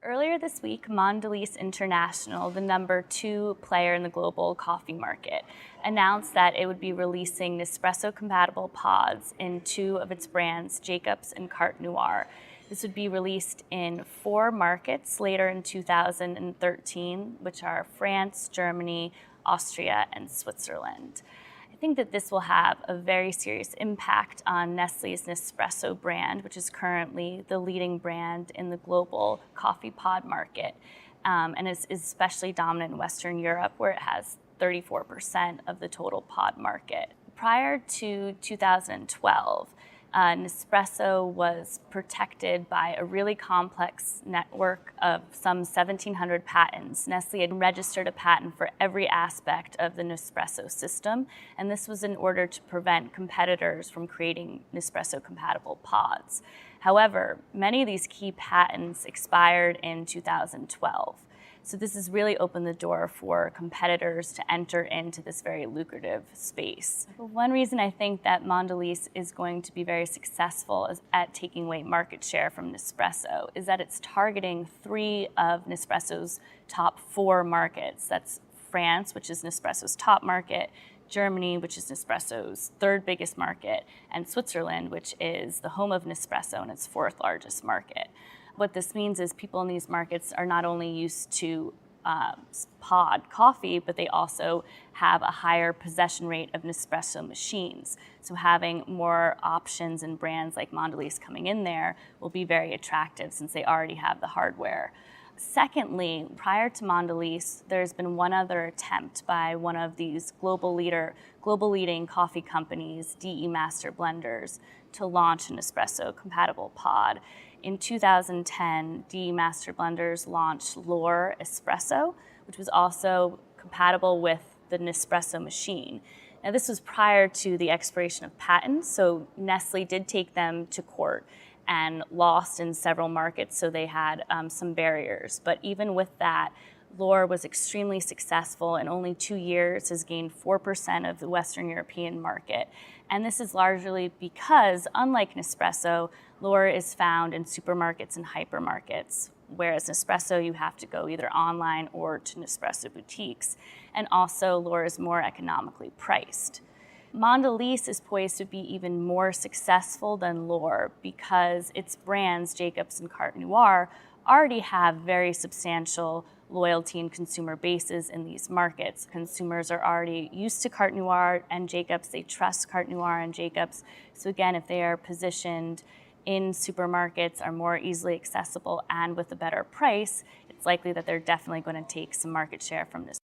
Earlier this week, Mondelez International, the #2 player in the global coffee market, announced that it would be releasing Nespresso-compatible pods in two of its brands, Jacobs and Carte Noire. This would be released in 4 markets later in 2013, which are France, Germany, Austria, and Switzerland. I think that this will have a very serious impact on Nestle's Nespresso brand, which is currently the leading brand in the global coffee pod market, and is especially dominant in Western Europe, where it has 34% of the total pod market. Prior to 2012, Nespresso was protected by a really complex network of some 1,700 patents. Nestle had registered a patent for every aspect of the Nespresso system, and this was in order to prevent competitors from creating Nespresso-compatible pods. However, many of these key patents expired in 2012. So this has really opened the door for competitors to enter into this very lucrative space. One reason I think that Mondelez is going to be very successful at taking away market share from Nespresso is that it's targeting 3 of Nespresso's top 4 markets. That's France, which is Nespresso's top market, Germany, which is Nespresso's 3rd biggest market, and Switzerland, which is the home of Nespresso and its 4th largest market. What this means is people in these markets are not only used to pod coffee, but they also have a higher possession rate of Nespresso machines. So having more options and brands like Mondelez coming in there will be very attractive since they already have the hardware. Secondly, prior to Mondelez, there's been one other attempt by one of these global leading coffee companies, DE Master Blenders, to launch an Nespresso-compatible pod. In 2010, DE Master Blenders launched L'Or Espresso, which was also compatible with the Nespresso machine. Now, this was prior to the expiration of patents, so Nestle did take them to court and lost in several markets, so they had some barriers. But even with that, L'Or was extremely successful. In only 2 years has gained 4% of the Western European market. And this is largely because, unlike Nespresso, L'Or is found in supermarkets and hypermarkets, whereas Nespresso, you have to go either online or to Nespresso boutiques. And also, L'Or is more economically priced. Mondelez is poised to be even more successful than L'Or because its brands, Jacobs and Carte Noire, already have very substantial loyalty and consumer bases in these markets. Consumers are already used to Carte Noire and Jacobs. They trust Carte Noire and Jacobs. So again, if they are positioned in supermarkets, are more easily accessible and with a better price, it's likely that they're definitely going to take some market share from this.